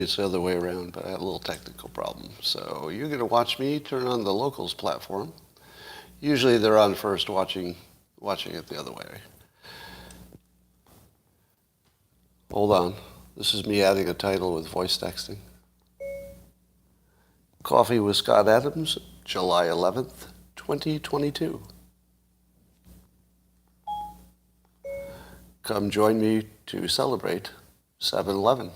It's the other way around, but I had a little technical problem. So you're going to watch me turn on the locals platform. Usually they're on first, watching it the other way. Hold on. This is me adding a title with voice texting. Coffee with Scott Adams, July 11th, 2022. Come join me to celebrate 7/11.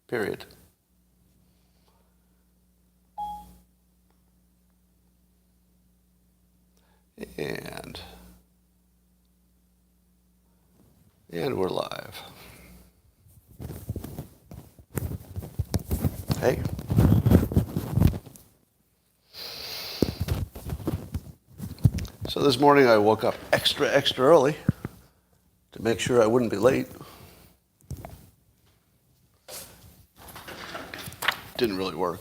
Period. And we're live. Hey. So this morning I woke up extra early to make sure I wouldn't be late. Didn't really work.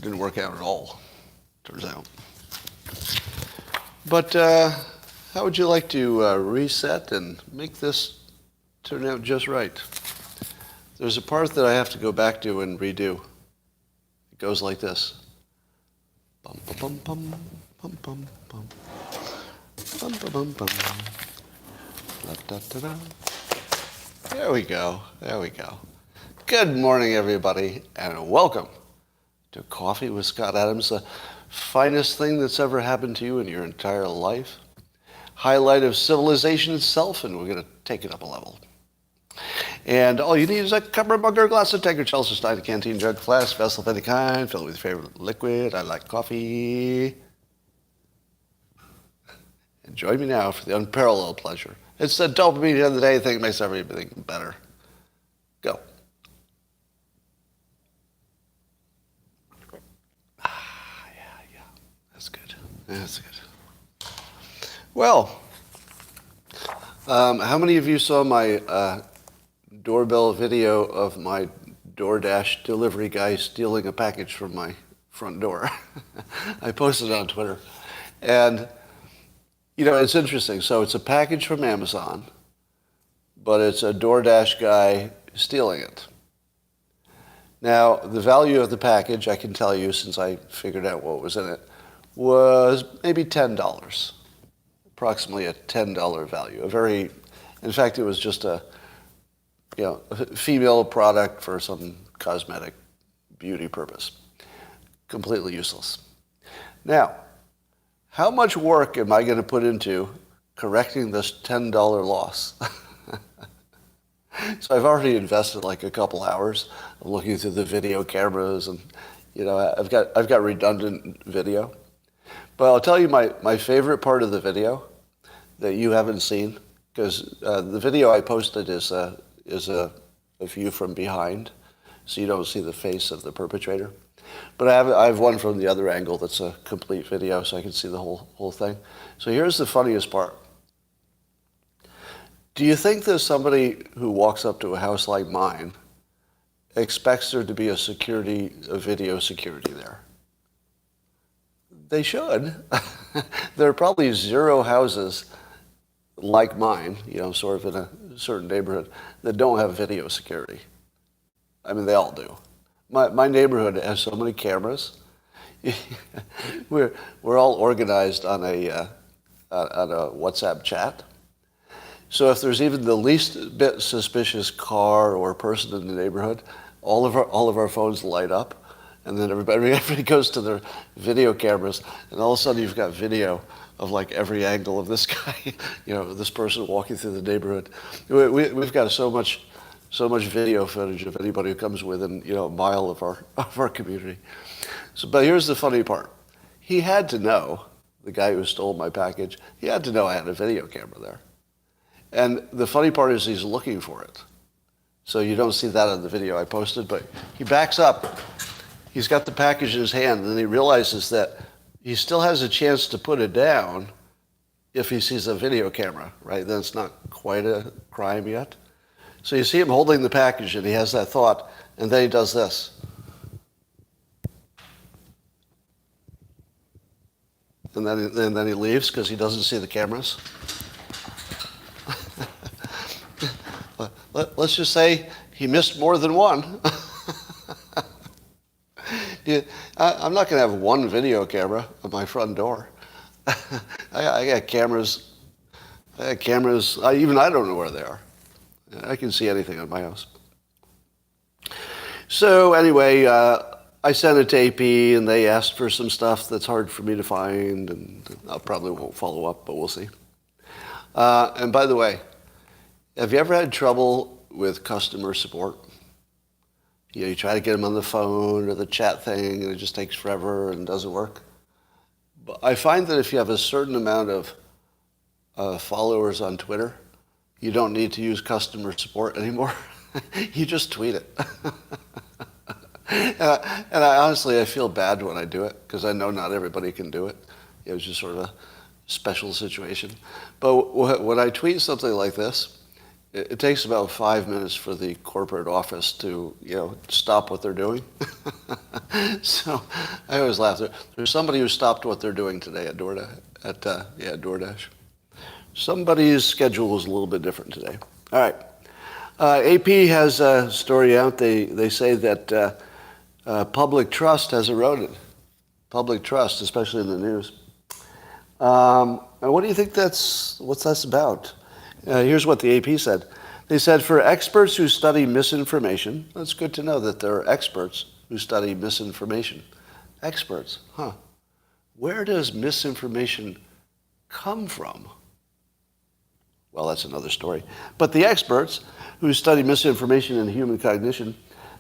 Didn't work out at all, turns out. But how would you like to reset and make this turn out just right? There's a part that I have to go back to and redo. It goes like this. Bum, bum, bum, bum, bum, bum. Bum, bum, bum, bum. Da, da, da, da. There we go. Good morning, everybody, and welcome to Coffee with Scott Adams, the finest thing that's ever happened to you in your entire life. Highlight of civilization itself, and we're going to take it up a level. And all you need is a cup or mug or glass of Tiger, Chelsea, Stein, a canteen, jug, flask, vessel of any kind, filled with your favorite liquid. I like coffee. And join me now for the unparalleled pleasure. It's the dopamine of the day thing that makes everything better. Go. That's good. Well, how many of you saw my doorbell video of my DoorDash delivery guy stealing a package from my front door? I posted it on Twitter. And, you know, it's interesting. So it's a package from Amazon, but it's a DoorDash guy stealing it. Now, the value of the package, I can tell you since I figured out what was in it, was maybe $10, approximately a $10 value. In fact, it was just a female product for some cosmetic beauty purpose. Completely useless. Now, how much work am I going to put into correcting this $10 loss? So I've already invested like a couple hours of looking through the video cameras, and I've got redundant video. But I'll tell you my favorite part of the video that you haven't seen, because the video I posted is a view from behind, so you don't see the face of the perpetrator. But I have one from the other angle that's a complete video, so I can see the whole thing. So here's the funniest part. Do you think that somebody who walks up to a house like mine expects there to be a video security there? They should. There are probably 0 houses like mine, sort of in a certain neighborhood, that don't have video security. I mean, they all do. My neighborhood has so many cameras. We're all organized on a WhatsApp chat. So if there's even the least bit suspicious car or person in the neighborhood, all of our phones light up. And then everybody goes to their video cameras, and all of a sudden you've got video of like every angle of this guy, this person walking through the neighborhood. We've got so much video footage of anybody who comes within a mile of our community. But here's the funny part: he had to know, the guy who stole my package, he had to know I had a video camera there. And the funny part is he's looking for it, so you don't see that on the video I posted. But he backs up. He's got the package in his hand, and he realizes that he still has a chance to put it down if he sees a video camera, right? Then it's not quite a crime yet. So you see him holding the package, and he has that thought, and then he does this. And then he leaves because he doesn't see the cameras. Let's just say he missed more than one. I'm not going to have one video camera at my front door. I got cameras. Even I don't know where they are. I can see anything in my house. So anyway, I sent it to AP, and they asked for some stuff that's hard for me to find, and I probably won't follow up, but we'll see. And by the way, have you ever had trouble with customer support? You try to get them on the phone or the chat thing, and it just takes forever and doesn't work. But I find that if you have a certain amount of followers on Twitter, you don't need to use customer support anymore. You just tweet it. and I honestly feel bad when I do it, because I know not everybody can do it. It was just sort of a special situation. But when I tweet something like this, it takes about 5 minutes for the corporate office to, stop what they're doing. So I always laugh. There's somebody who stopped what they're doing today at DoorDash. Somebody's schedule is a little bit different today. All right. AP has a story out. They say that public trust has eroded. Public trust, especially in the news. And what do you think that's about? Here's what the AP said. They said, for experts who study misinformation, it's good to know that there are experts who study misinformation. Experts, huh? Where does misinformation come from? Well, that's another story. But the experts who study misinformation and human cognition,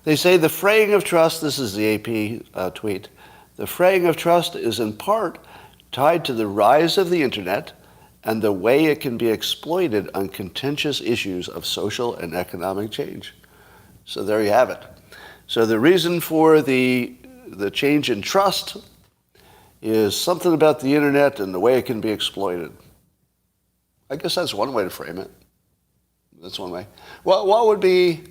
they say the fraying of trust, this is the AP tweet, the fraying of trust is in part tied to the rise of the internet and the way it can be exploited on contentious issues of social and economic change. So there you have it. So the reason for the change in trust is something about the internet and the way it can be exploited. I guess that's one way to frame it. That's one way. Well, what would be,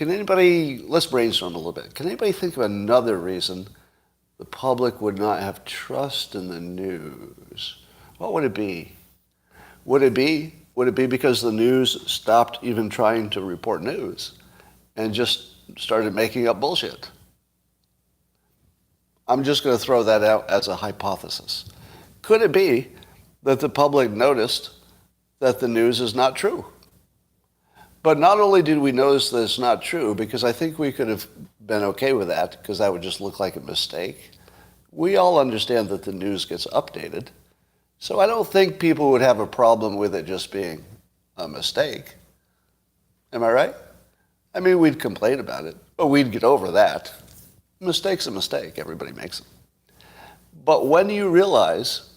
let's brainstorm a little bit. Can anybody think of another reason the public would not have trust in the news? What would it be? Would it be because the news stopped even trying to report news and just started making up bullshit? I'm just going to throw that out as a hypothesis. Could it be that the public noticed that the news is not true? But not only did we notice that it's not true, because I think we could have been okay with that, because that would just look like a mistake. We all understand that the news gets updated. So I don't think people would have a problem with it just being a mistake. Am I right? I mean, we'd complain about it, but we'd get over that. A mistake's a mistake. Everybody makes them. But when you realize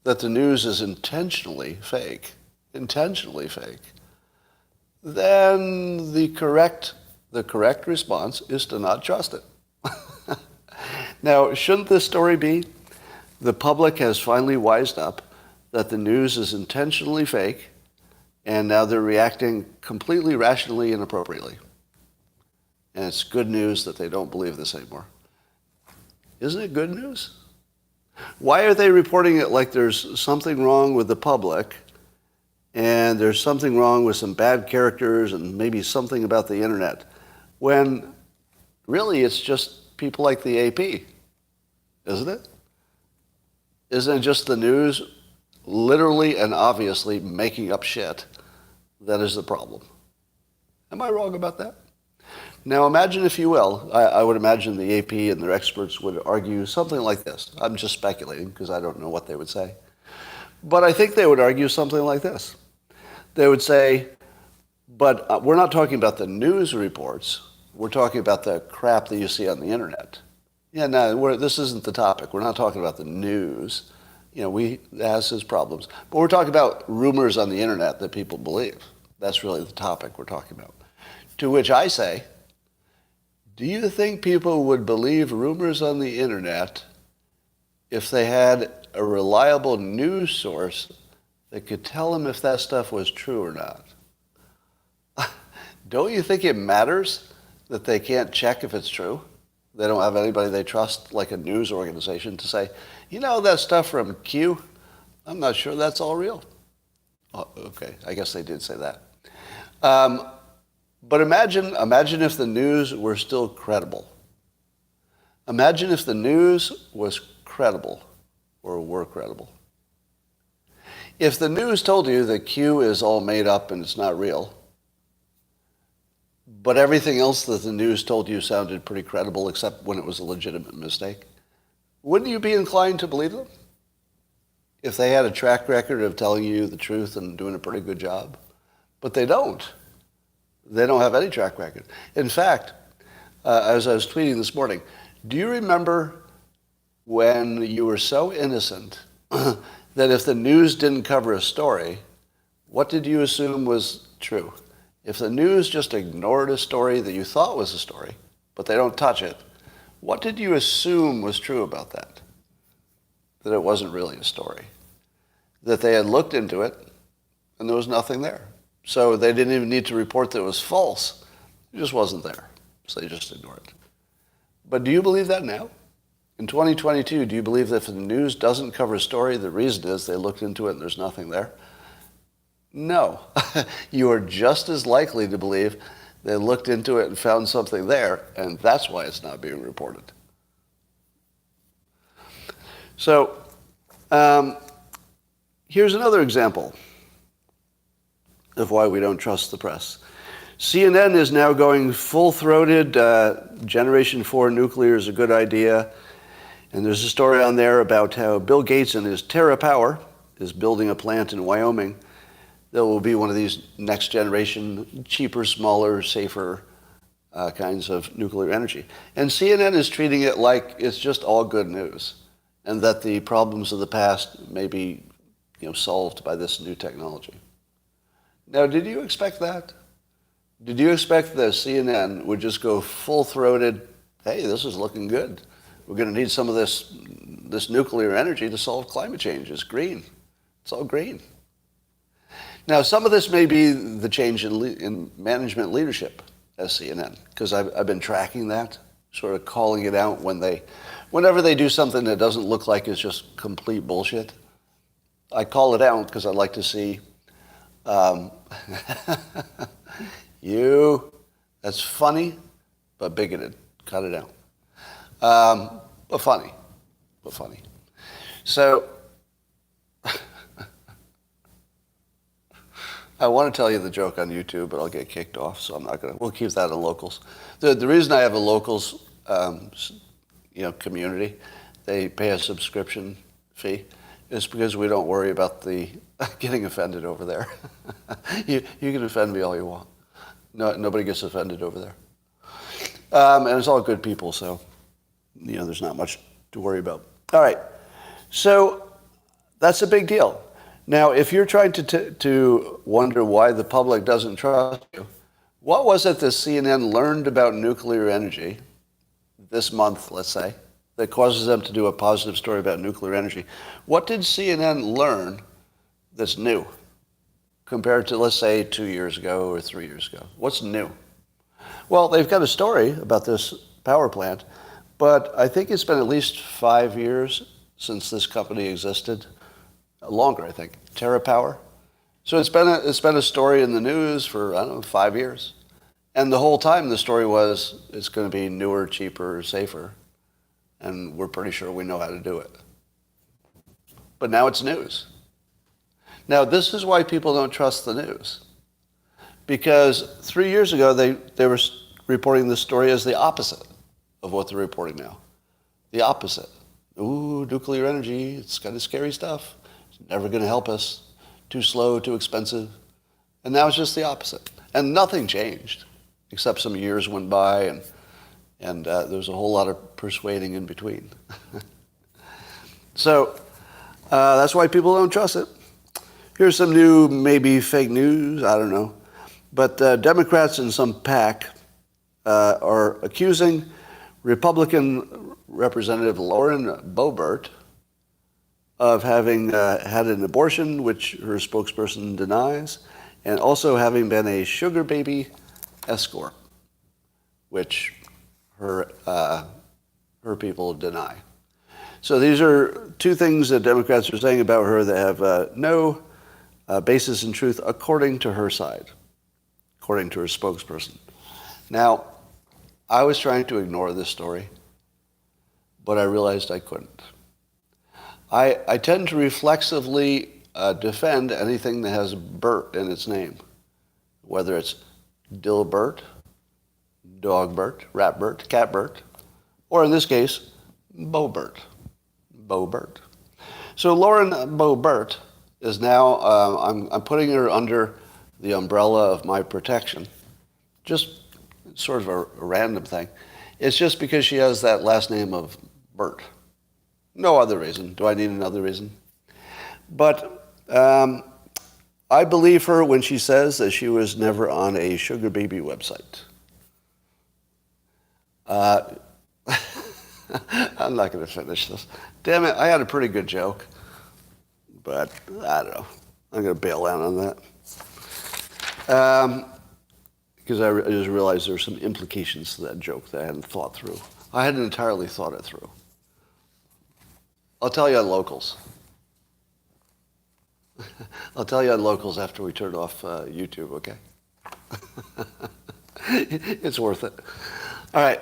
that the news is intentionally fake, then the correct response is to not trust it. Now, shouldn't this story be the public has finally wised up that the news is intentionally fake, and now they're reacting completely rationally and appropriately? And it's good news that they don't believe this anymore. Isn't it good news? Why are they reporting it like there's something wrong with the public, and there's something wrong with some bad characters and maybe something about the internet, when really it's just people like the AP, isn't it? Isn't it just the news literally and obviously making up shit that is the problem? Am I wrong about that? Now imagine, if you will, I would imagine the AP and their experts would argue something like this. I'm just speculating because I don't know what they would say. But I think they would argue something like this. They would say, but we're not talking about the news reports. We're talking about the crap that you see on the internet. Yeah, no, this isn't the topic. We're not talking about the news. It has its problems. But we're talking about rumors on the internet that people believe. That's really the topic we're talking about. To which I say, do you think people would believe rumors on the internet if they had a reliable news source that could tell them if that stuff was true or not? Don't you think it matters that they can't check if it's true? They don't have anybody they trust, like a news organization, to say, that stuff from Q, I'm not sure that's all real. Oh, okay, I guess they did say that. But imagine if the news were still credible. Imagine if the news was credible or were credible. If the news told you that Q is all made up and it's not real, but everything else that the news told you sounded pretty credible except when it was a legitimate mistake, wouldn't you be inclined to believe them? If they had a track record of telling you the truth and doing a pretty good job. But they don't. They don't have any track record. In fact, as I was tweeting this morning, do you remember when you were so innocent that if the news didn't cover a story, what did you assume was true? If the news just ignored a story that you thought was a story, but they don't touch it, what did you assume was true about that? That it wasn't really a story. That they had looked into it and there was nothing there. So they didn't even need to report that it was false. It just wasn't there. So they just ignored it. But do you believe that now? In 2022, do you believe that if the news doesn't cover a story, the reason is they looked into it and there's nothing there? No. You are just as likely to believe they looked into it and found something there, and that's why it's not being reported. So here's another example of why we don't trust the press. CNN is now going full-throated, Generation 4 nuclear is a good idea. And there's a story on there about how Bill Gates and his TerraPower is building a plant in Wyoming that will be one of these next-generation, cheaper, smaller, safer kinds of nuclear energy. And CNN is treating it like it's just all good news, and that the problems of the past may be solved by this new technology. Now, did you expect that? Did you expect that CNN would just go full-throated, hey, this is looking good. We're going to need some of this nuclear energy to solve climate change. It's green. It's all green. Now, some of this may be the change in management leadership at CNN, because I've been tracking that, sort of calling it out whenever they do something that doesn't look like it's just complete bullshit. I call it out because I'd like to see that's funny, but bigoted. Cut it out. But funny. So, I want to tell you the joke on YouTube, but I'll get kicked off, so I'm not going to. We'll keep that in locals. The reason I have a locals, community, they pay a subscription fee, is because we don't worry about the getting offended over there. You can offend me all you want. No, nobody gets offended over there. And it's all good people, so there's not much to worry about. All right, so that's a big deal. Now, if you're trying to wonder why the public doesn't trust you, what was it that CNN learned about nuclear energy this month, let's say, that causes them to do a positive story about nuclear energy? What did CNN learn that's new compared to, let's say, 2 years ago or 3 years ago? What's new? Well, they've got a story about this power plant, but I think it's been at least 5 years since this company existed. Longer, I think. TerraPower. So it's been a story in the news for, 5 years. And the whole time the story was it's going to be newer, cheaper, safer. And we're pretty sure we know how to do it. But now it's news. Now, this is why people don't trust the news. Because 3 years ago, they were reporting this story as the opposite of what they're reporting now. The opposite. Ooh, nuclear energy, it's kind of scary stuff. It's never going to help us. Too slow, too expensive. And now it's just the opposite. And nothing changed, except some years went by, and there was a whole lot of persuading in between. So that's why people don't trust it. Here's some new, maybe fake news, I don't know. But Democrats and some PAC are accusing Republican Representative Lauren Boebert of having had an abortion, which her spokesperson denies, and also having been a sugar baby escort, which her people deny. So these are two things that Democrats are saying about her that have no basis in truth, according to her side, according to her spokesperson. Now, I was trying to ignore this story but I realized I couldn't. I tend to reflexively defend anything that has Bert in its name, whether it's Dilbert, Dogbert, Ratbert, Catbert, or in this case, Bobert. Bobert. So Lauren Bobert is now, I'm putting her under the umbrella of my protection. Just sort of a random thing. It's just because she has that last name of Bert. No other reason. Do I need another reason? But I believe her when she says that she was never on a sugar baby website. I'm not going to finish this. Damn it, I had a pretty good joke. But I don't know. I'm going to bail out on that. Because I just realized there's some implications to that joke that I hadn't thought through. I hadn't entirely thought it through. I'll tell you on locals. I'll tell you on locals after we turn off YouTube, okay? It's worth it. All right.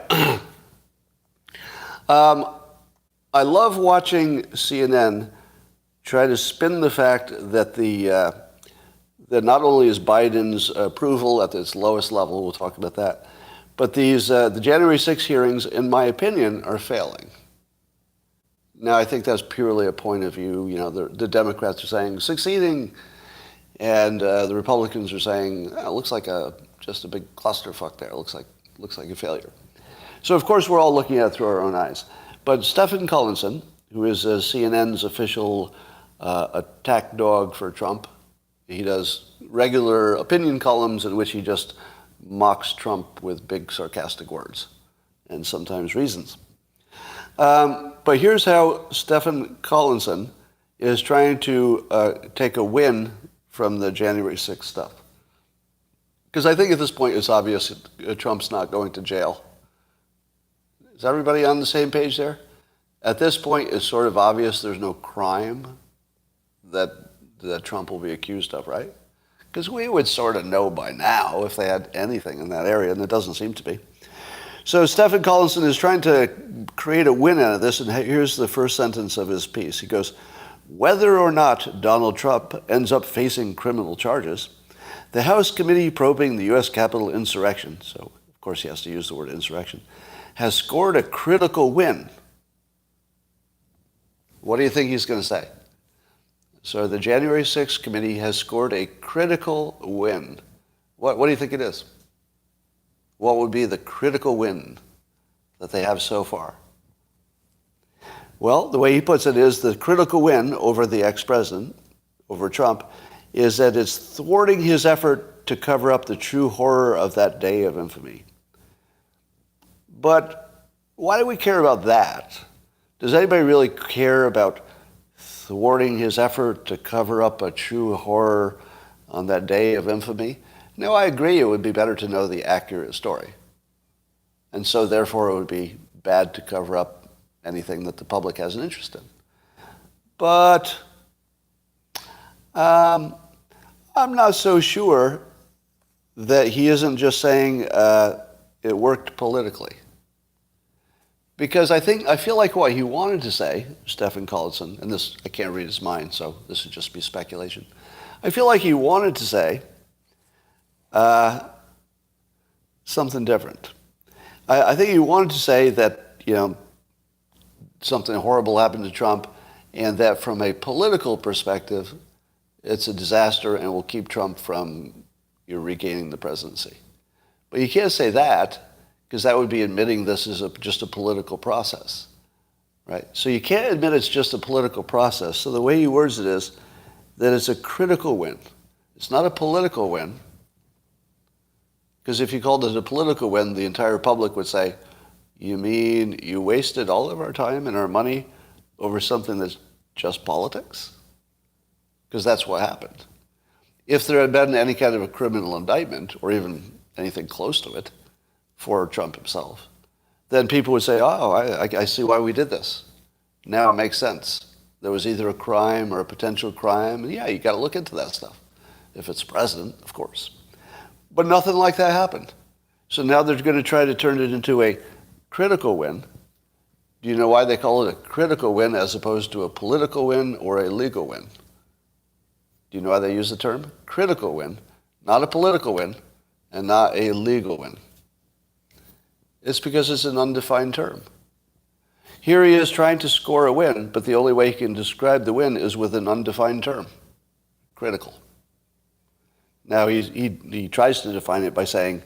I love watching CNN try to spin the fact that that not only is Biden's approval at its lowest level, we'll talk about that, but the January 6 hearings, in my opinion, are failing. Now, I think that's purely a point of view. You know, the Democrats are saying succeeding, and the Republicans are saying it looks like just a big clusterfuck there. It looks like a failure. So, of course, we're all looking at it through our own eyes. But Stephen Collinson, who is CNN's official attack dog for Trump, he does regular opinion columns in which he just mocks Trump with big sarcastic words and sometimes reasons. But here's how Stephen Collinson is trying to take a win from the January 6th stuff. Because I think at this point it's obvious Trump's not going to jail. Is everybody on the same page there? At this point, it's sort of obvious there's no crime that Trump will be accused of, right? Because we would sort of know by now if they had anything in that area, and it doesn't seem to be. So Stephen Collinson is trying to create a win out of this, and here's the first sentence of his piece. He goes, whether or not Donald Trump ends up facing criminal charges, the House committee probing the U.S. Capitol insurrection, so of course he has to use the word insurrection, has scored a critical win. What do you think he's going to say? So the January 6th committee has scored a critical win. What do you think it is? What would be the critical win that they have so far? Well, the way he puts it is the critical win over the ex-president, over Trump, is that it's thwarting his effort to cover up the true horror of that day of infamy. But why do we care about that? Does anybody really care about thwarting his effort to cover up a true horror on that day of infamy? No, I agree it would be better to know the accurate story. And so therefore it would be bad to cover up anything that the public has an interest in. But I'm not so sure that he isn't just saying it worked politically. Because I feel like what he wanted to say, Stephen Collinson, and this, I can't read his mind, so this would just be speculation. I feel like he wanted to say something different. I think he wanted to say that, you know, something horrible happened to Trump, and that from a political perspective, it's a disaster and will keep Trump from regaining the presidency. But you can't say that, because that would be admitting this is just a political process, right? So you can't admit it's just a political process. So the way he words it is that it's a critical win. It's not a political win, because if you called it a political win, the entire public would say, you mean you wasted all of our time and our money over something that's just politics? Because that's what happened. If there had been any kind of a criminal indictment, or even anything close to it, for Trump himself, then people would say, oh, I see why we did this. Now it makes sense. There was either a crime or a potential crime, and yeah, you got to look into that stuff. If it's president, of course. But nothing like that happened. So now they're going to try to turn it into a critical win. Do Do you know why they call it a critical win as opposed to a political win or a legal win? Do you know why they use the term? Critical win, not a political win, and not a legal win. It's because it's an undefined term. Here he is trying to score a win, but the only way he can describe the win is with an undefined term, critical. Now, he tries to define it by saying,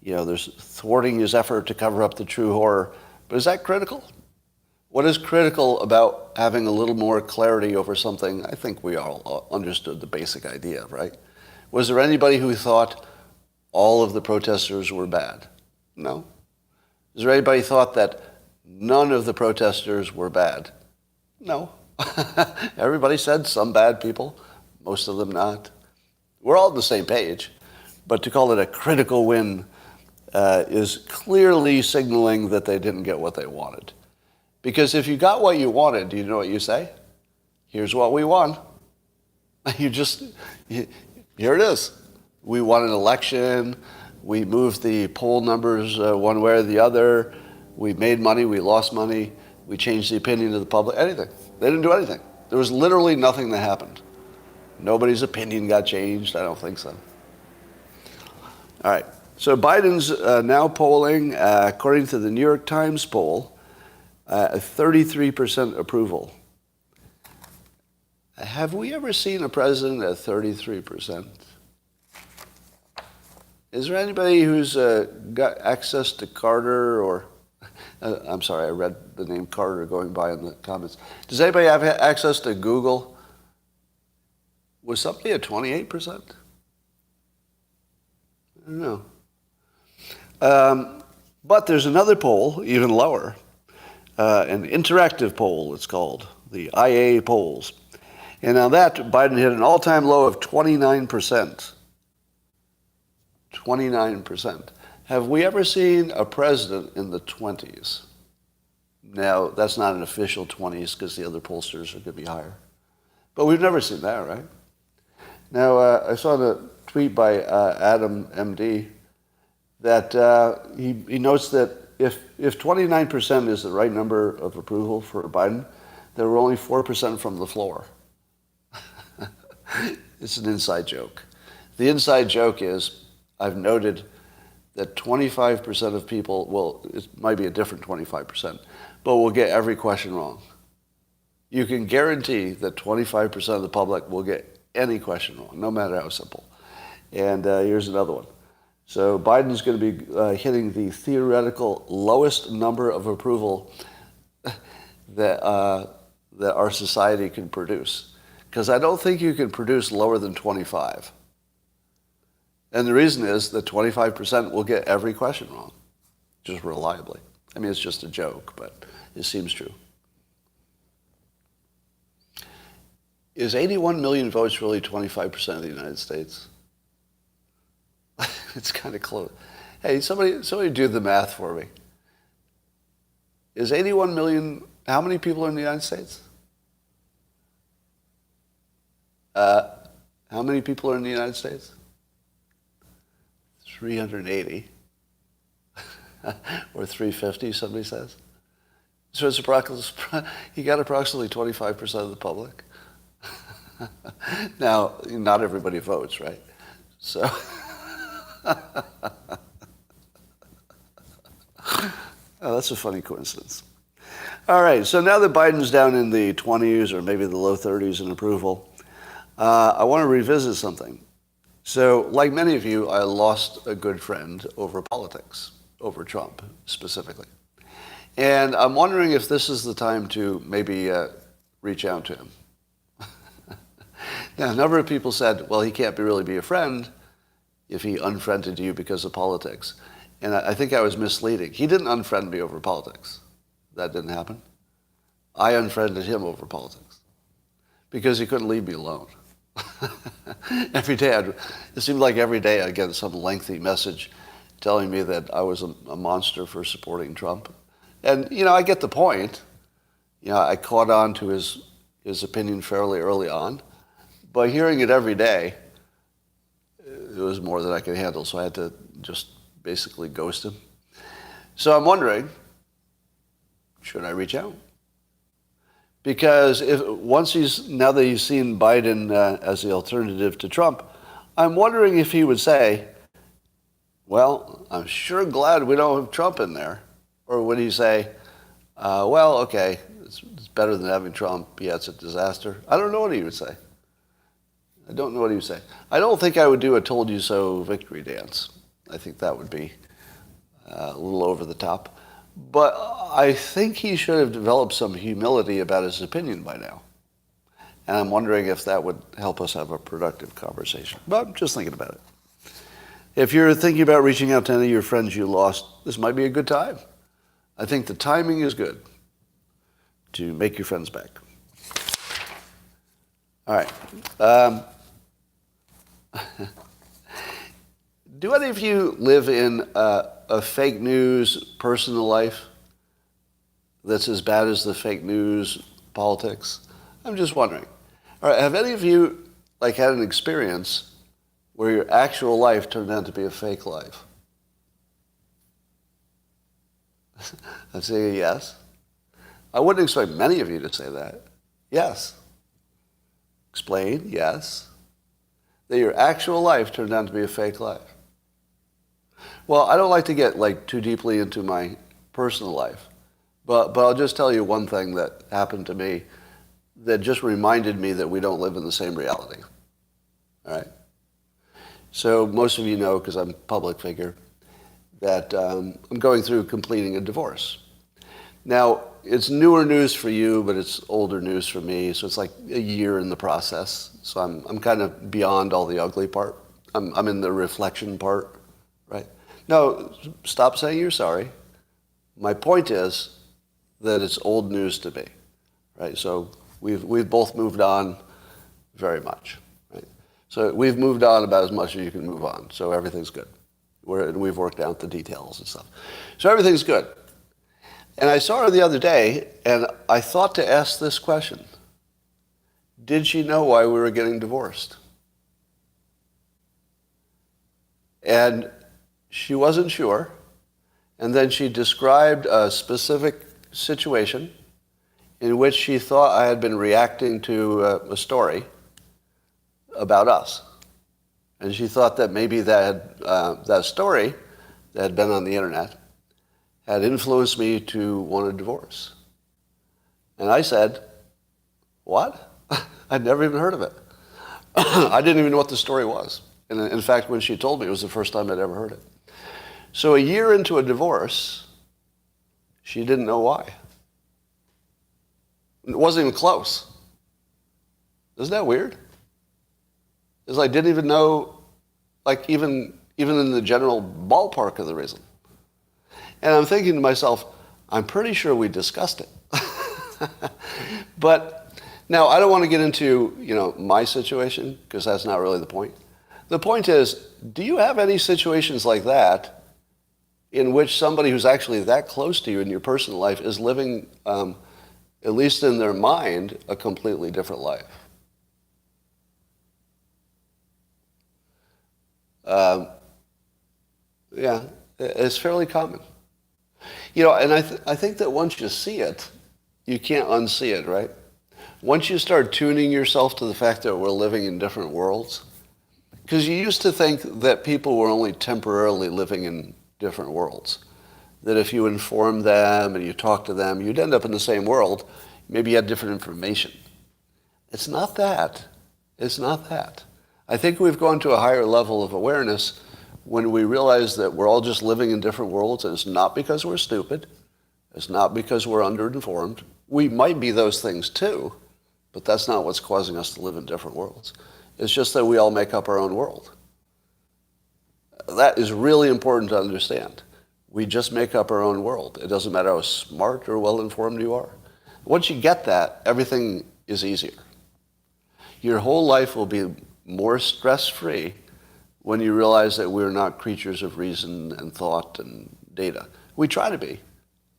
there's thwarting his effort to cover up the true horror. But is that critical? What is critical about having a little more clarity over something? I think we all understood the basic idea, right? Was there anybody who thought all of the protesters were bad? No. Is there anybody who thought that none of the protesters were bad? No. Everybody said some bad people, most of them not. We're all on the same page. But to call it a critical win is clearly signaling that they didn't get what they wanted. Because if you got what you wanted, do you know what you say? Here's what we won. Here it is. We won an election. We moved the poll numbers one way or the other. We made money. We lost money. We changed the opinion of the public. Anything. They didn't do anything. There was literally nothing that happened. Nobody's opinion got changed. I don't think so. All right. So Biden's now polling, according to the New York Times poll, a 33% approval. Have we ever seen a president at 33%? Is there anybody who's got access to Carter or... I'm sorry, I read the name Carter going by in the comments. Does anybody have access to Google? Was somebody at 28%? I don't know. But there's another poll, even lower, an interactive poll, it's called, the IA polls. And on that, Biden hit an all-time low of 29%. 29%. Have we ever seen a president in the 20s? Now, that's not an official 20s because the other pollsters are going to be higher. But we've never seen that, right? Now, I saw the tweet by Adam, MD, that he notes that if 29% is the right number of approval for Biden, there were only 4% from the floor. It's an inside joke. The inside joke is, I've noted that 25% of people, well, it might be a different 25%, but will get every question wrong. You can guarantee that 25% of the public will get any question wrong, no matter how simple. And here's another one. So Biden's going to be hitting the theoretical lowest number of approval that our society can produce. Because I don't think you can produce lower than 25. And the reason is that 25% will get every question wrong, just reliably. I mean, it's just a joke, but it seems true. Is 81 million votes really 25% of the United States? It's kind of close. Hey, somebody do the math for me. Is 81 million, how many people are in the United States? How many people are in the United States? 380. Or 350, somebody says. So it's you got approximately 25% of the public. Now, not everybody votes, right? So... Oh, that's a funny coincidence. All right, so now that Biden's down in the 20s or maybe the low 30s in approval, I want to revisit something. So, like many of you, I lost a good friend over politics, over Trump specifically. And I'm wondering if this is the time to maybe reach out to him. Now, a number of people said, well, he can't really be a friend if he unfriended you because of politics. And I think I was misleading. He didn't unfriend me over politics. That didn't happen. I unfriended him over politics because he couldn't leave me alone. Every day, it seemed like every day I'd get some lengthy message telling me that I was a monster for supporting Trump. And, I get the point. I caught on to his opinion fairly early on. But hearing it every day, it was more than I could handle, so I had to just basically ghost him. So I'm wondering, should I reach out? Because now that he's seen Biden as the alternative to Trump, I'm wondering if he would say, well, I'm sure glad we don't have Trump in there. Or would he say, well, okay, it's better than having Trump. Yeah, it's a disaster. I don't know what he would say. I don't know what he would say. I don't think I would do a told you so victory dance. I think that would be a little over the top. But I think he should have developed some humility about his opinion by now. And I'm wondering if that would help us have a productive conversation. But I'm just thinking about it. If you're thinking about reaching out to any of your friends you lost, this might be a good time. I think the timing is good to make your friends back. All right. Do any of you live in a fake news personal life that's as bad as the fake news politics? I'm just wondering. All right, have any of you had an experience where your actual life turned out to be a fake life? I'm saying yes. I wouldn't expect many of you to say that. Yes. Explain, yes. That your actual life turned out to be a fake life. Well, I don't like to get too deeply into my personal life, but I'll just tell you one thing that happened to me that just reminded me that we don't live in the same reality. All right? So most of you know, because I'm a public figure, that I'm going through completing a divorce. Now, it's newer news for you, but it's older news for me, so it's like a year in the process. So I'm kind of beyond all the ugly part. I'm in the reflection part, right? No, stop saying you're sorry. My point is that it's old news to me, right? So we've both moved on very much, right? So we've moved on about as much as you can move on, so everything's good. We've worked out the details and stuff. So everything's good. And I saw her the other day, and I thought to ask this question. Did she know why we were getting divorced? And she wasn't sure. And then she described a specific situation in which she thought I had been reacting to a story about us. And she thought that maybe that story that had been on the internet had influenced me to want a divorce. And I said, what? I'd never even heard of it. I didn't even know what the story was. And in fact, when she told me, it was the first time I'd ever heard it. So a year into a divorce, she didn't know why. It wasn't even close. Isn't that weird? It's like, didn't even know, even in the general ballpark of the reason. And I'm thinking to myself, I'm pretty sure we discussed it. But now I don't want to get into, my situation, because that's not really the point. The point is, do you have any situations like that in which somebody who's actually that close to you in your personal life is living, at least in their mind, a completely different life? Yeah, it's fairly common. And I think that once you see it, you can't unsee it, right? Once you start tuning yourself to the fact that we're living in different worlds, because you used to think that people were only temporarily living in different worlds, that if you informed them and you talked to them, you'd end up in the same world. Maybe you had different information. It's not that. It's not that. I think we've gone to a higher level of awareness when we realize that we're all just living in different worlds, and it's not because we're stupid. It's not because we're underinformed. We might be those things too, but that's not what's causing us to live in different worlds. It's just that we all make up our own world. That is really important to understand. We just make up our own world. It doesn't matter how smart or well-informed you are. Once you get that, everything is easier. Your whole life will be more stress-free when you realize that we're not creatures of reason and thought and data. We try to be,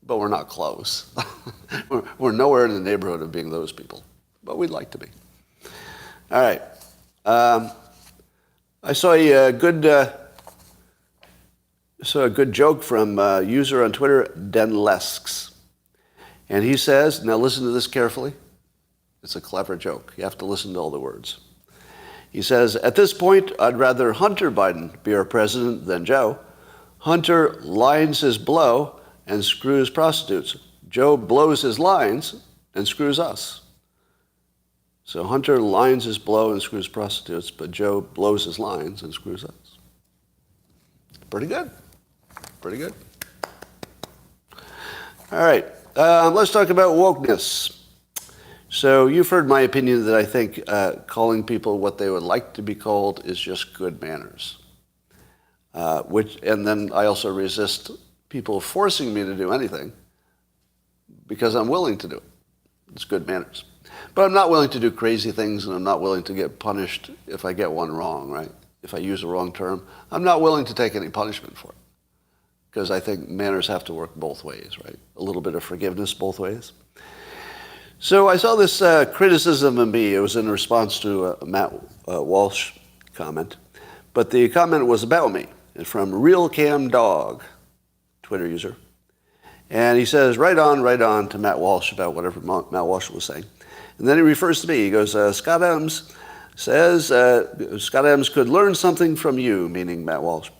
but we're not close. We're nowhere in the neighborhood of being those people, but we'd like to be. All right. I saw a good joke from a user on Twitter, Denlesks. And he says, now listen to this carefully. It's a clever joke. You have to listen to all the words. He says, at this point, I'd rather Hunter Biden be our president than Joe. Hunter lines his blow and screws prostitutes. Joe blows his lines and screws us. So Hunter lines his blow and screws prostitutes, but Joe blows his lines and screws us. Pretty good. Pretty good. All right. Let's talk about wokeness. So you've heard my opinion that I think calling people what they would like to be called is just good manners. And then I also resist people forcing me to do anything because I'm willing to do it. It's good manners. But I'm not willing to do crazy things, and I'm not willing to get punished if I get one wrong, right? If I use a wrong term. I'm not willing to take any punishment for it because I think manners have to work both ways, right? A little bit of forgiveness both ways. So I saw this criticism of me. It was in response to a Matt Walsh comment. But the comment was about me. It's from RealCamDog, Twitter user. And he says, right on to Matt Walsh about whatever Matt Walsh was saying. And then he refers to me. He goes, Scott Adams says, Scott Adams could learn something from you, meaning Matt Walsh.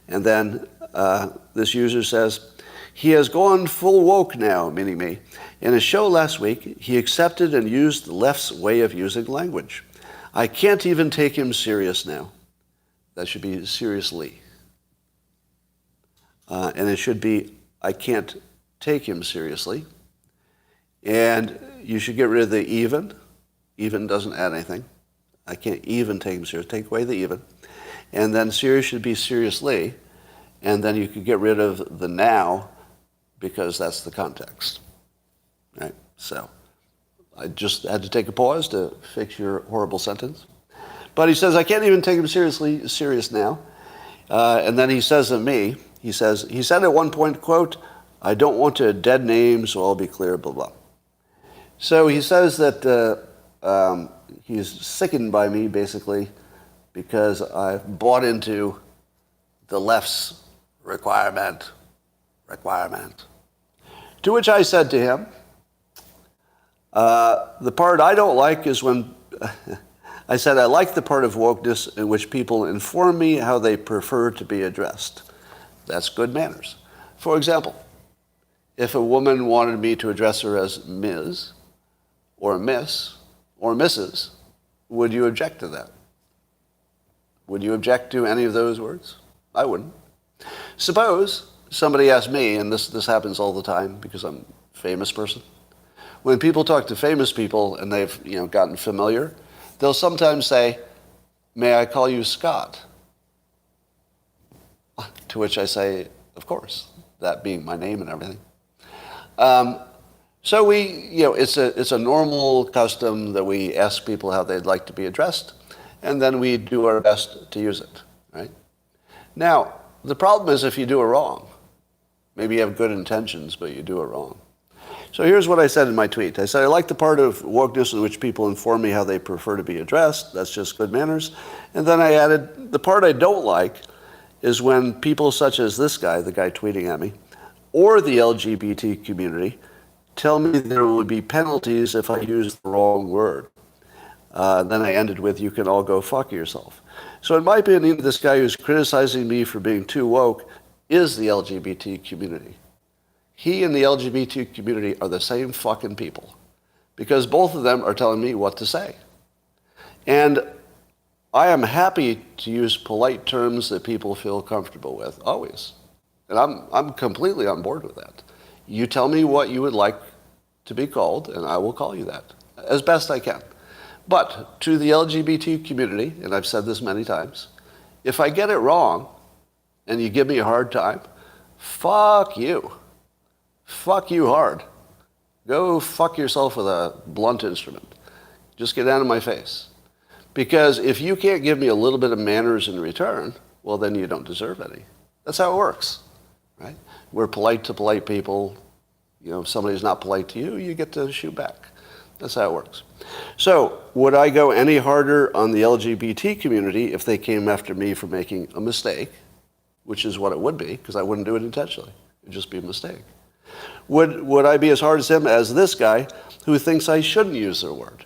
And then this user says, he has gone full woke now, meaning me. In a show last week, he accepted and used the left's way of using language. I can't even take him serious now. That should be seriously. And it should be, I can't take him seriously. And you should get rid of the even. Even doesn't add anything. I can't even take him seriously. Take away the even. And then serious should be seriously. And then you could get rid of the now because that's the context. Right? So I just had to take a pause to fix your horrible sentence. But he says, I can't even take him serious now. And then he says of me, he said at one point, quote, I don't want to dead name, so I'll be clear, blah, blah. So he says that he's sickened by me, basically, because I've bought into the left's requirement. To which I said to him, the part I don't like is when, I said, I like the part of wokeness in which people inform me how they prefer to be addressed. That's good manners. For example, if a woman wanted me to address her as Ms. or Miss or Mrs., would you object to that? Would you object to any of those words? I wouldn't. Suppose somebody asked me, and this happens all the time because I'm a famous person. When people talk to famous people and they've gotten familiar, they'll sometimes say, may I call you Scott? To which I say, of course, that being my name and everything. So it's a normal custom that we ask people how they'd like to be addressed, and then we do our best to use it, right? Now, the problem is if you do it wrong. Maybe you have good intentions, but you do it wrong. So here's what I said in my tweet. I said, I like the part of wokeness in which people inform me how they prefer to be addressed. That's just good manners. And then I added, the part I don't like is when people such as this guy, the guy tweeting at me, or the LGBT community, tell me there will be penalties if I use the wrong word. Then I ended with, you can all go fuck yourself. So in my opinion, this guy who's criticizing me for being too woke is the LGBT community. He and the LGBT community are the same fucking people because both of them are telling me what to say. And I am happy to use polite terms that people feel comfortable with, always. And I'm completely on board with that. You tell me what you would like to be called, and I will call you that as best I can. But to the LGBT community, and I've said this many times, if I get it wrong and you give me a hard time, fuck you. Fuck you hard. Go fuck yourself with a blunt instrument. Just get out of my face. Because if you can't give me a little bit of manners in return, well, then you don't deserve any. That's how it works, right? We're polite to polite people. If somebody's not polite to you, you get to shoot back. That's how it works. So would I go any harder on the LGBT community if they came after me for making a mistake, which is what it would be, because I wouldn't do it intentionally. It would just be a mistake. Would I be as hard as him as this guy who thinks I shouldn't use their word?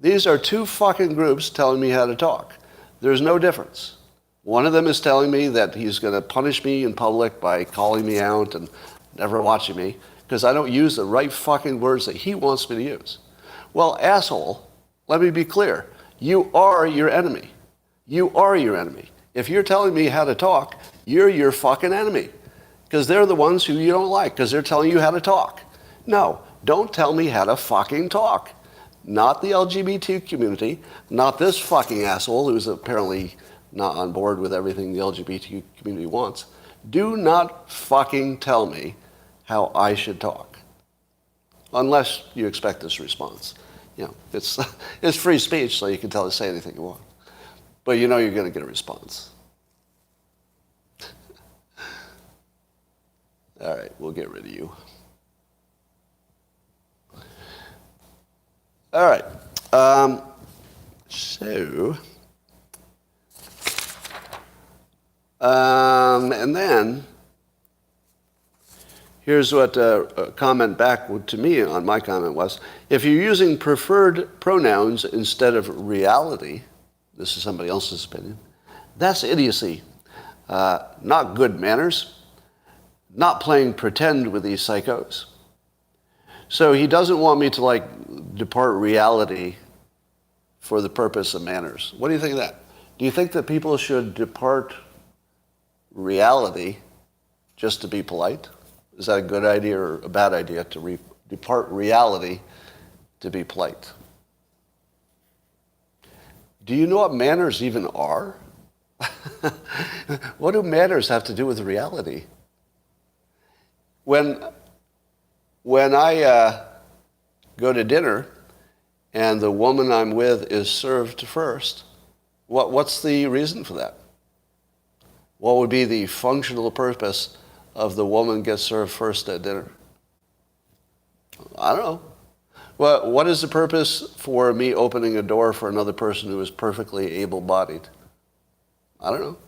These are two fucking groups telling me how to talk. There's no difference. One of them is telling me that he's going to punish me in public by calling me out and never watching me because I don't use the right fucking words that he wants me to use. Well, asshole, let me be clear. You are your enemy. You are your enemy. If you're telling me how to talk, you're your fucking enemy. Because they're the ones who you don't like, because they're telling you how to talk. No, don't tell me how to fucking talk. Not the LGBT community, not this fucking asshole who's apparently not on board with everything the LGBT community wants. Do not fucking tell me how I should talk. Unless you expect this response. You know, it's free speech, so you can say anything you want. But you know you're going to get a response. All right, we'll get rid of you. All right. And then, here's what a comment back to me on my comment was. If you're using preferred pronouns instead of reality, this is somebody else's opinion, that's idiocy. Not good manners. Not playing pretend with these psychos. So he doesn't want me to depart reality for the purpose of manners. What do you think of that? Do you think that people should depart reality just to be polite? Is that a good idea or a bad idea to depart reality to be polite? Do you know what manners even are? What do manners have to do with reality? When I go to dinner and the woman I'm with is served first, what's the reason for that? What would be the functional purpose of the woman gets served first at dinner? I don't know. Well, what is the purpose for me opening a door for another person who is perfectly able-bodied? I don't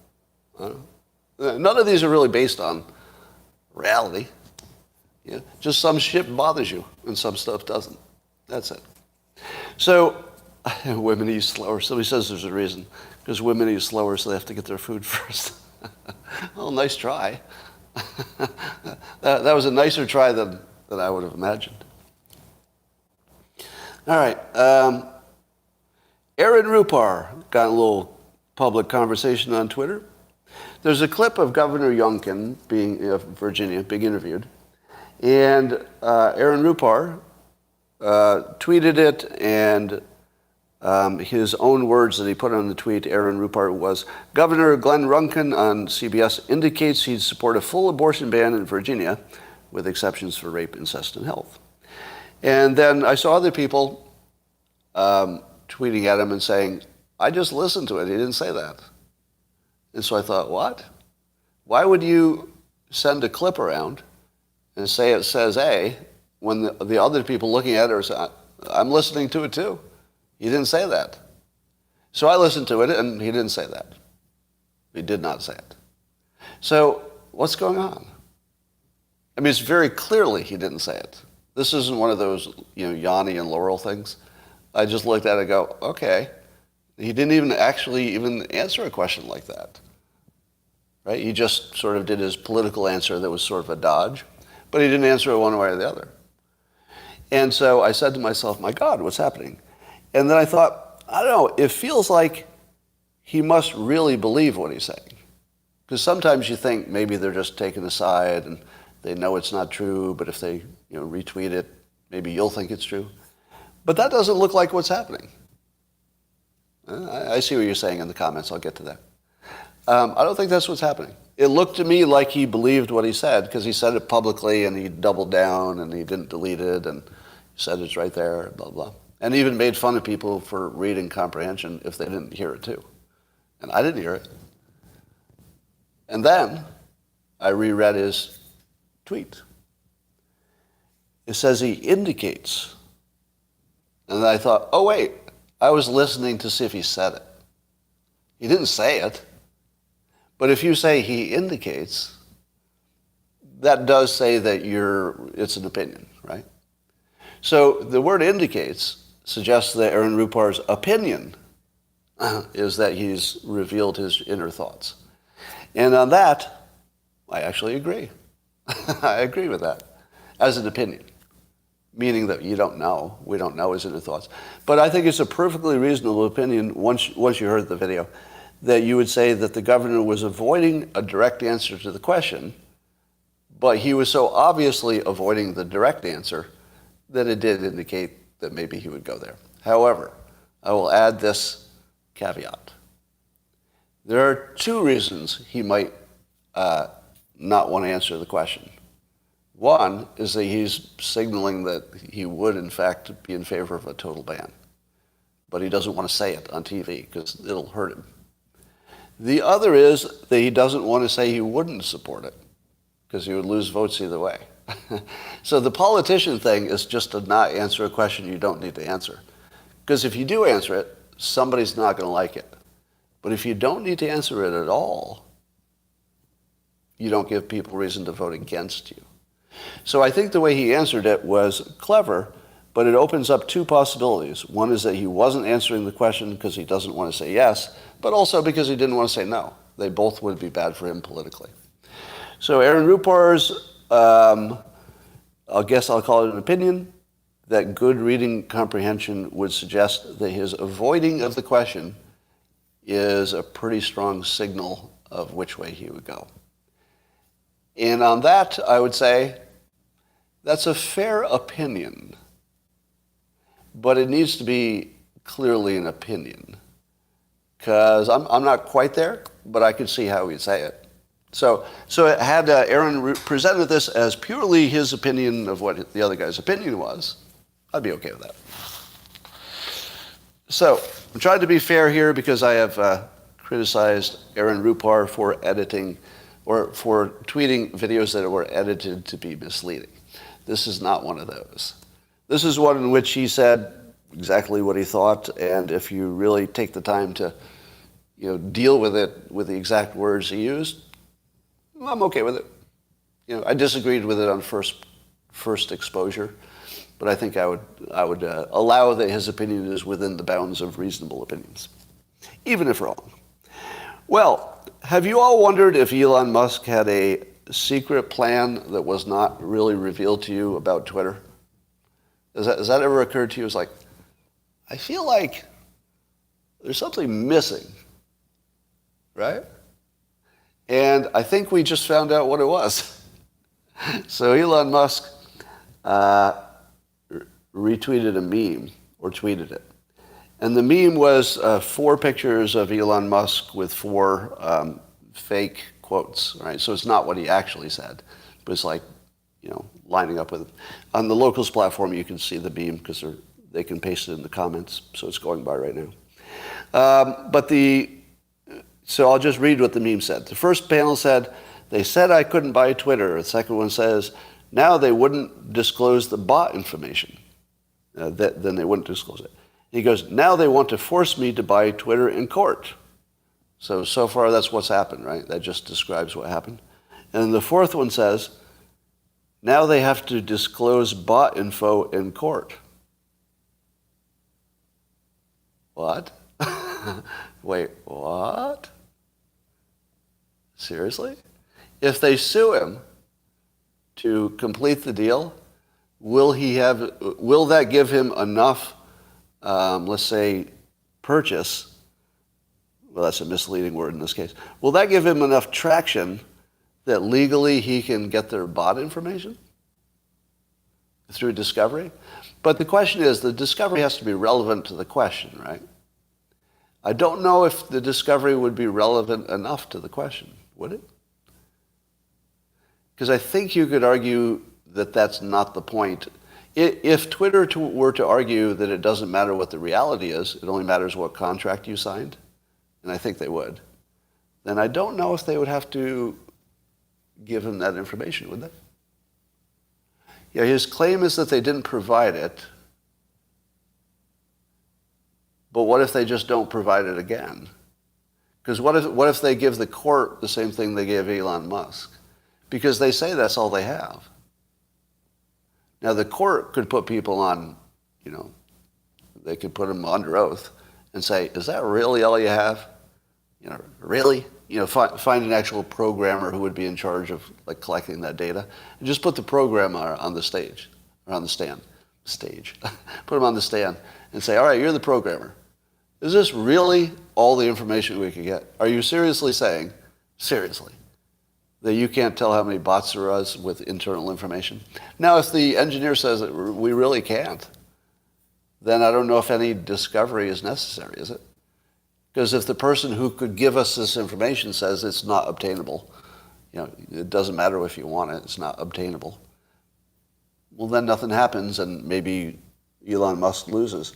know. None of these are really based on reality. Yeah, just some shit bothers you and some stuff doesn't. That's it. So, women eat slower. Somebody says there's a reason. Because women eat slower, so they have to get their food first. Well, nice try. that was a nicer try than I would have imagined. All right. Aaron Rupar got a little public conversation on Twitter. There's a clip of Governor Youngkin of Virginia being interviewed. And Aaron Rupar tweeted it, and his own words that he put on the tweet, Aaron Rupar, was, Governor Glenn Youngkin on CBS indicates he'd support a full abortion ban in Virginia, with exceptions for rape, incest, and health. And then I saw other people tweeting at him and saying, I just listened to it. He didn't say that. And so I thought, what? Why would you send a clip around and say it says A when the other people looking at it are saying, I'm listening to it too. He didn't say that. So I listened to it and he didn't say that. He did not say it. So what's going on? I mean, it's very clearly he didn't say it. This isn't one of those, Yanni and Laurel things. I just looked at it and go, okay. He didn't even actually answer a question like that. Right? He just sort of did his political answer that was sort of a dodge. But he didn't answer it one way or the other. And so I said to myself, my God, what's happening? And then I thought, I don't know, it feels like he must really believe what he's saying. Because sometimes you think maybe they're just taking a side and they know it's not true, but if they retweet it, maybe you'll think it's true. But that doesn't look like what's happening. I see what you're saying in the comments. I'll get to that. I don't think that's what's happening. It looked to me like he believed what he said because he said it publicly and he doubled down and he didn't delete it and he said it's right there, blah, blah. And even made fun of people for reading comprehension if they didn't hear it too. And I didn't hear it. And then I reread his tweet. It says he indicates. And I thought, oh wait, I was listening to see if he said it. He didn't say it. But if you say he indicates, that does say that it's an opinion, right? So the word indicates suggests that Aaron Rupar's opinion is that he's revealed his inner thoughts. And on that, I actually agree. I agree with that as an opinion, meaning that you don't know. We don't know his inner thoughts. But I think it's a perfectly reasonable opinion, once you heard the video, that you would say that the governor was avoiding a direct answer to the question, but he was so obviously avoiding the direct answer that it did indicate that maybe he would go there. However, I will add this caveat. There are two reasons he might not want to answer the question. One is that he's signaling that he would, in fact, be in favor of a total ban. But he doesn't want to say it on TV because it'll hurt him. The other is that he doesn't want to say he wouldn't support it because he would lose votes either way. So the politician thing is just to not answer a question you don't need to answer. Because if you do answer it, somebody's not going to like it. But if you don't need to answer it at all, you don't give people reason to vote against you. So I think the way he answered it was clever, but it opens up two possibilities. One is that he wasn't answering the question because he doesn't want to say yes, but also because he didn't want to say no. They both would be bad for him politically. So Aaron Rupar's, I guess I'll call it an opinion, that good reading comprehension would suggest that his avoiding of the question is a pretty strong signal of which way he would go. And on that, I would say that's a fair opinion, but it needs to be clearly an opinion, because I'm not quite there, but I could see how he'd say it. So had Aaron presented this as purely his opinion of what the other guy's opinion was, I'd be okay with that. So I'm trying to be fair here because I have criticized Aaron Rupar for editing or for tweeting videos that were edited to be misleading. This is not one of those. This is one in which he said exactly what he thought, and if you really take the time to deal with it with the exact words he used, I'm okay with it. I disagreed with it on first exposure, but I think I would allow that his opinion is within the bounds of reasonable opinions, even if wrong. Well, have you all wondered if Elon Musk had a secret plan that was not really revealed to you about Twitter? Has that ever occurred to you? It's like, I feel like there's something missing, right? And I think we just found out what it was. So Elon Musk retweeted a meme, or tweeted it. And the meme was 4 pictures of Elon Musk with 4 fake quotes, right? So it's not what he actually said, but it's like, lining up with it. On the Locals platform, you can see the meme because they can paste it in the comments, so it's going by right now. So I'll just read what the meme said. The first panel said, they said I couldn't buy Twitter. The second one says, now they wouldn't disclose the bot information. Then they wouldn't disclose it. He goes, now they want to force me to buy Twitter in court. So far that's what's happened, right? That just describes what happened. And the fourth one says, now they have to disclose bot info in court. What? Wait, what? Seriously? If they sue him to complete the deal, will that give him enough, let's say, purchase? Well, that's a misleading word in this case. Will that give him enough traction that legally he can get their bot information through discovery? But the question is, the discovery has to be relevant to the question, right? I don't know if the discovery would be relevant enough to the question, would it? Because I think you could argue that that's not the point. If Twitter were to argue that it doesn't matter what the reality is, it only matters what contract you signed, and I think they would, then I don't know if they would have to give him that information, would they? Yeah, his claim is that they didn't provide it. But what if they just don't provide it again? Because what if they give the court the same thing they gave Elon Musk? because they say that's all they have. Now, the court could put people on, they could put them under oath and say, is that really all you have? Really? Find an actual programmer who would be in charge of collecting that data, and just put the programmer on the stage, or on the stand. Put him on the stand and say, all right, you're the programmer. Is this really all the information we could get? Are you seriously saying, that you can't tell how many bots there are with internal information? Now, if the engineer says that we really can't, then I don't know if any discovery is necessary, is it? Because if the person who could give us this information says it's not obtainable, it doesn't matter if you want it, it's not obtainable, well, then nothing happens and maybe Elon Musk loses.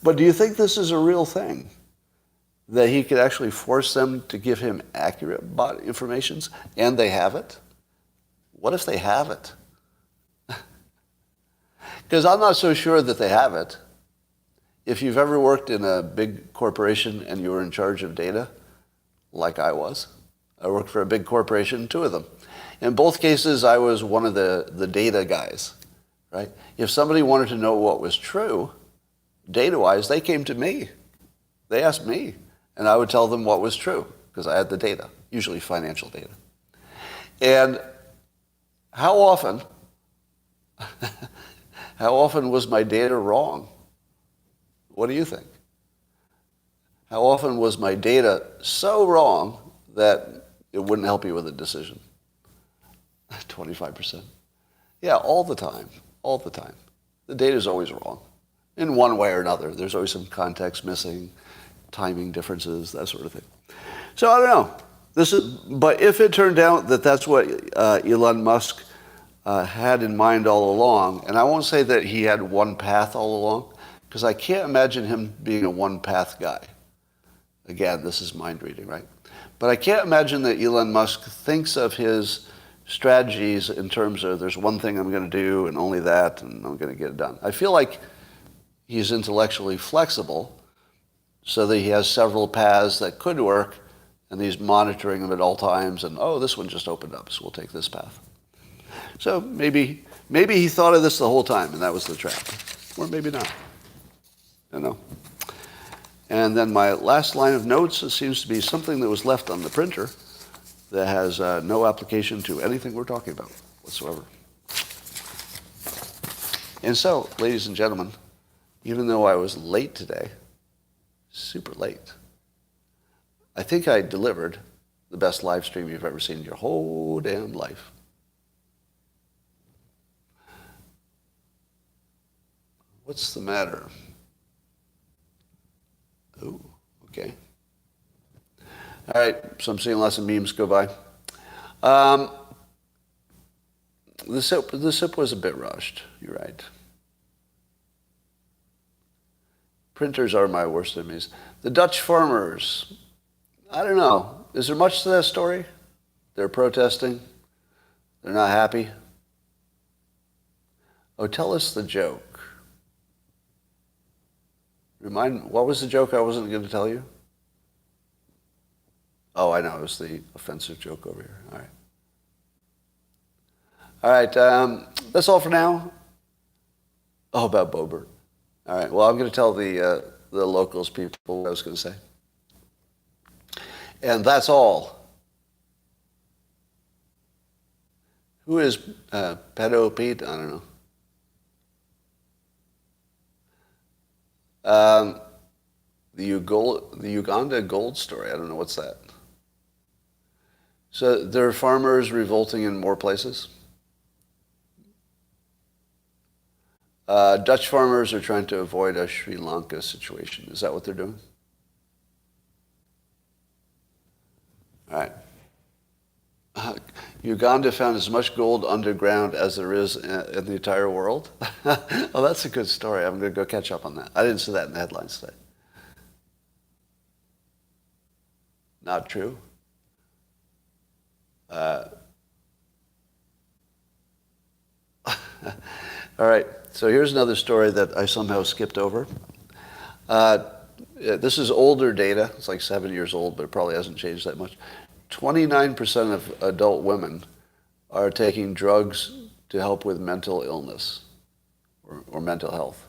But do you think this is a real thing? That he could actually force them to give him accurate bot information and they have it? What if they have it? Because I'm not so sure that they have it. If you've ever worked in a big corporation and you were in charge of data, like I was, I worked for a big corporation, 2 of them. In both cases, I was one of the data guys, right? If somebody wanted to know what was true, data-wise, they came to me. They asked me, and I would tell them what was true, because I had the data, usually financial data. And how often was my data wrong? What do you think? How often was my data so wrong that it wouldn't help you with a decision? 25%. Yeah, all the time. The data is always wrong. In one way or another. There's always some context missing, timing differences, that sort of thing. So I don't know. But if it turned out that that's what Elon Musk had in mind all along, and I won't say that he had one path all along, because I can't imagine him being a one-path guy. Again, this is mind reading, right? But I can't imagine that Elon Musk thinks of his strategies in terms of there's one thing I'm going to do and only that, and I'm going to get it done. I feel like he's intellectually flexible so that he has several paths that could work, and he's monitoring them at all times, and this one just opened up, so we'll take this path. So maybe he thought of this the whole time, and that was the trap. Or maybe not. I don't know. And then my last line of notes seems to be something that was left on the printer that has no application to anything we're talking about whatsoever. And so, ladies and gentlemen, even though I was late today, super late, I think I delivered the best live stream you've ever seen in your whole damn life. What's the matter? Oh, okay. All right, so I'm seeing lots of memes go by. The sip was a bit rushed, you're right. Printers are my worst enemies. The Dutch farmers, I don't know. Is there much to that story? They're protesting. They're not happy. Oh, tell us the joke. What was the joke I wasn't going to tell you? Oh, I know. It was the offensive joke over here. All right. That's all for now. Oh, about Bobert. All right. Well, I'm going to tell the locals people what I was going to say. And that's all. Who is Pedo Pete? I don't know. The Uganda gold story. I don't know what's that. So there are farmers revolting in more places. Dutch farmers are trying to avoid a Sri Lanka situation. Is that what they're doing? All right. Uganda found as much gold underground as there is in the entire world. Oh, that's a good story. I'm going to go catch up on that. I didn't see that in the headlines today. Not true. All right. So here's another story that I somehow skipped over. This is older data. It's like 7 years old, but it probably hasn't changed that much. 29% of adult women are taking drugs to help with mental illness or mental health.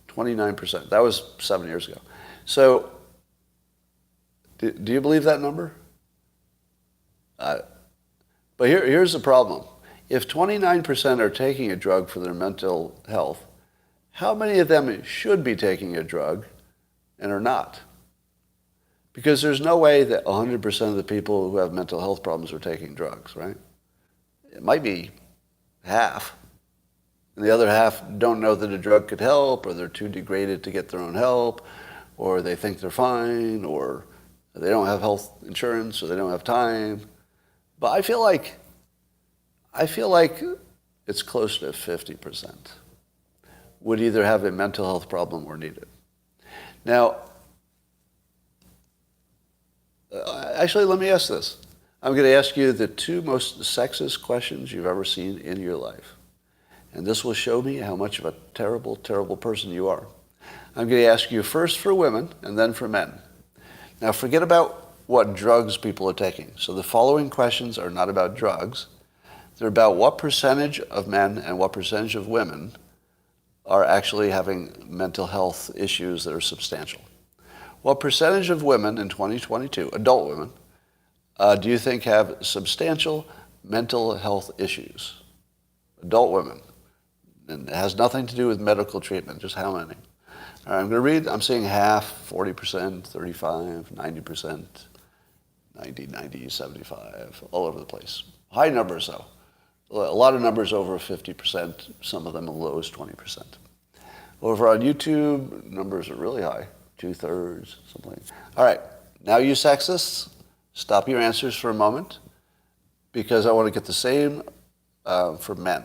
29%. That was 7 years ago. So, do you believe that number? But here's the problem. If 29% are taking a drug for their mental health, how many of them should be taking a drug and are not? Because there's no way that 100% of the people who have mental health problems are taking drugs, right? It might be half. And the other half don't know that a drug could help, or they're too degraded to get their own help, or they think they're fine, or they don't have health insurance, or they don't have time. But I feel like it's close to 50% would either have a mental health problem or need it. Now, actually, let me ask this. I'm going to ask you the two most sexist questions you've ever seen in your life. And this will show me how much of a terrible, terrible person you are. I'm going to ask you first for women and then for men. Now, forget about what drugs people are taking. So the following questions are not about drugs. They're about what percentage of men and what percentage of women are actually having mental health issues that are substantial. What percentage of women in 2022, adult women, do you think have substantial mental health issues? Adult women. And it has nothing to do with medical treatment, just how many? All right, I'm going to read. I'm seeing half, 40%, 35, 90%, 90, 75, all over the place. High numbers, though. A lot of numbers over 50%, some of them as low as 20%. Over on YouTube, numbers are really high, 2/3, something like that. All right, now you sexists, stop your answers for a moment, because I want to get the same for men.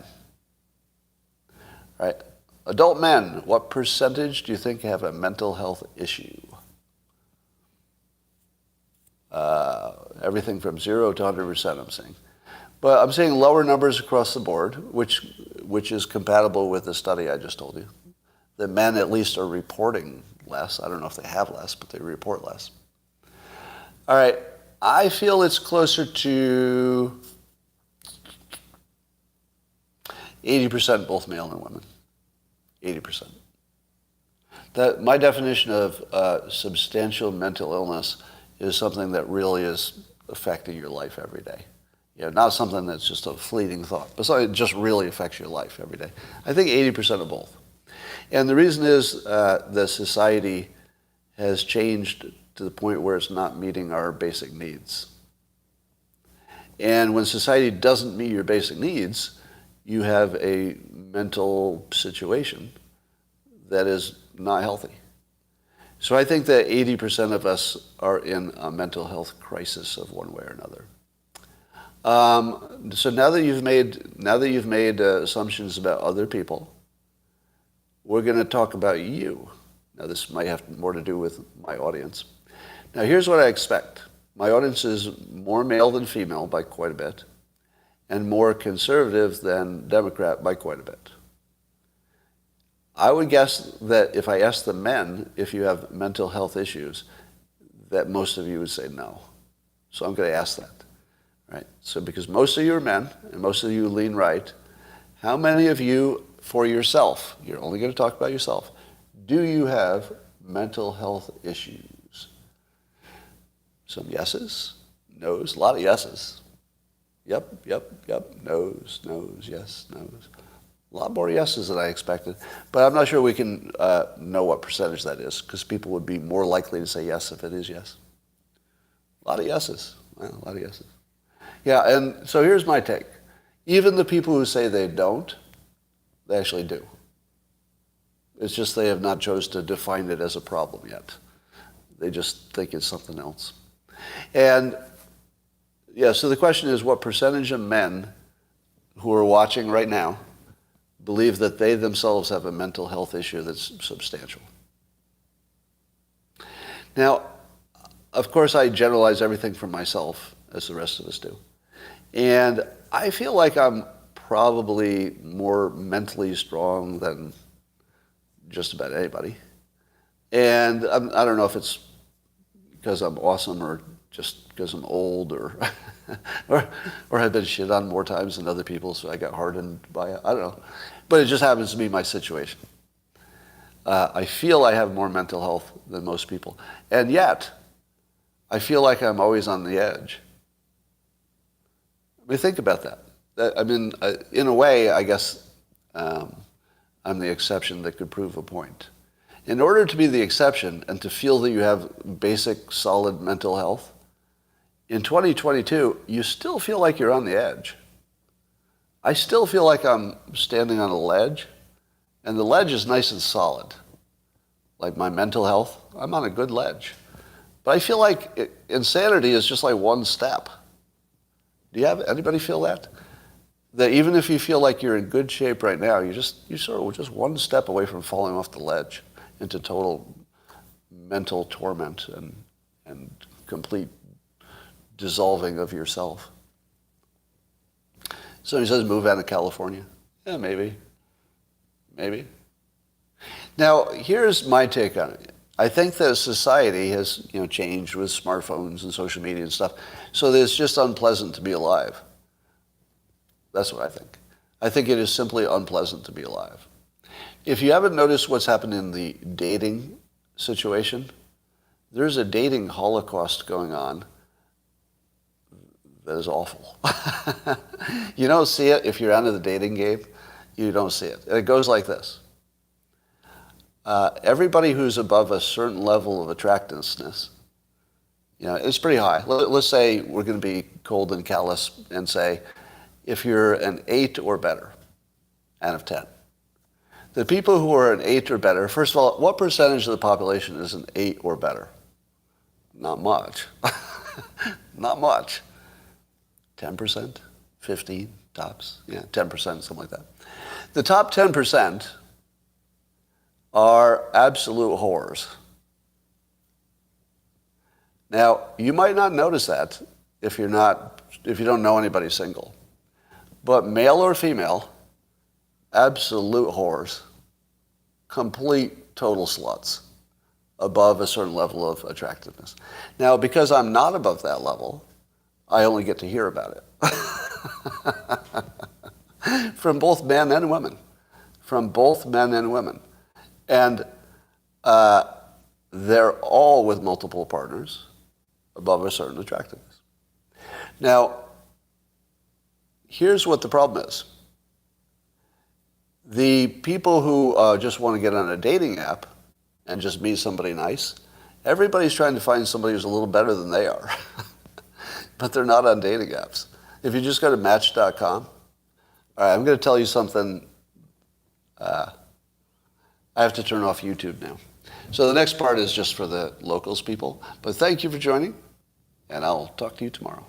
All right, adult men, what percentage do you think have a mental health issue? Everything from 0 to 100%, I'm saying. But I'm seeing lower numbers across the board, which is compatible with the study I just told you. The men at least are reporting less. I don't know if they have less, but they report less. All right, I feel it's closer to 80% both male and women. 80%. My definition of substantial mental illness is something that really is affecting your life every day. Not something that's just a fleeting thought, but something that just really affects your life every day. I think 80% of both. And the reason is that society has changed to the point where it's not meeting our basic needs. And when society doesn't meet your basic needs, you have a mental situation that is not healthy. So I think that 80% of us are in a mental health crisis of one way or another. So now that you've made assumptions about other people, we're going to talk about you. Now this might have more to do with my audience. Now here's what I expect. My audience is more male than female by quite a bit, and more conservative than Democrat by quite a bit. I would guess that if I asked the men if you have mental health issues, that most of you would say no. So I'm going to ask that. Right? So because most of you are men, and most of you lean right, how many of you, for yourself, you're only going to talk about yourself, do you have mental health issues? Some yeses, no's, a lot of yeses. Yep, no's, yes, no's. A lot more yeses than I expected. But I'm not sure we can know what percentage that is, because people would be more likely to say yes if it is yes. A lot of yeses. Well, a lot of yeses. Yeah, and so here's my take. Even the people who say they don't, they actually do. It's just they have not chosen to define it as a problem yet. They just think it's something else. And yeah, so the question is, what percentage of men who are watching right now believe that they themselves have a mental health issue that's substantial? Now, of course, I generalize everything for myself, as the rest of us do. And I feel like I'm probably more mentally strong than just about anybody. And I don't know if it's because I'm awesome or just because I'm old or I've been shit on more times than other people, so I got hardened by it. I don't know. But it just happens to be my situation. I feel I have more mental health than most people. And yet, I feel like I'm always on the edge. I mean, think about that. I mean, in a way, I guess I'm the exception that could prove a point. In order to be the exception and to feel that you have basic, solid mental health, in 2022, you still feel like you're on the edge. I still feel like I'm standing on a ledge, and the ledge is nice and solid. Like my mental health, I'm on a good ledge. But I feel like insanity is just like one step. Do you have anybody feel that? That even if you feel like you're in good shape right now, you're sort of just one step away from falling off the ledge into total mental torment and complete dissolving of yourself. So he says, move out of California. Yeah, maybe. Now, here's my take on it. I think that society has, changed with smartphones and social media and stuff, so that it's just unpleasant to be alive. That's what I think. I think it is simply unpleasant to be alive. If you haven't noticed what's happened in the dating situation, there's a dating holocaust going on that is awful. You don't see it if you're out of the dating game. You don't see it. And it goes like this. Everybody who's above a certain level of attractiveness, it's pretty high. Let's say we're going to be cold and callous and say, if you're an 8 or better out of 10. The people who are an 8 or better, first of all, what percentage of the population is an 8 or better? Not much. Not much. 10%? 15 tops? Yeah, 10%, something like that. The top 10% are absolute whores. Now, you might not notice that if you don't know anybody single. But male or female, absolute whores, complete total sluts, above a certain level of attractiveness. Now, because I'm not above that level, I only get to hear about it. From both men and women. From both men and women. And they're all with multiple partners above a certain attractiveness. Now, here's what the problem is. The people who just want to get on a dating app and just meet somebody nice, everybody's trying to find somebody who's a little better than they are. But they're not on dating apps. If you just go to Match.com, all right, I'm going to tell you something. I have to turn off YouTube now. So the next part is just for the locals people. But thank you for joining, and I'll talk to you tomorrow.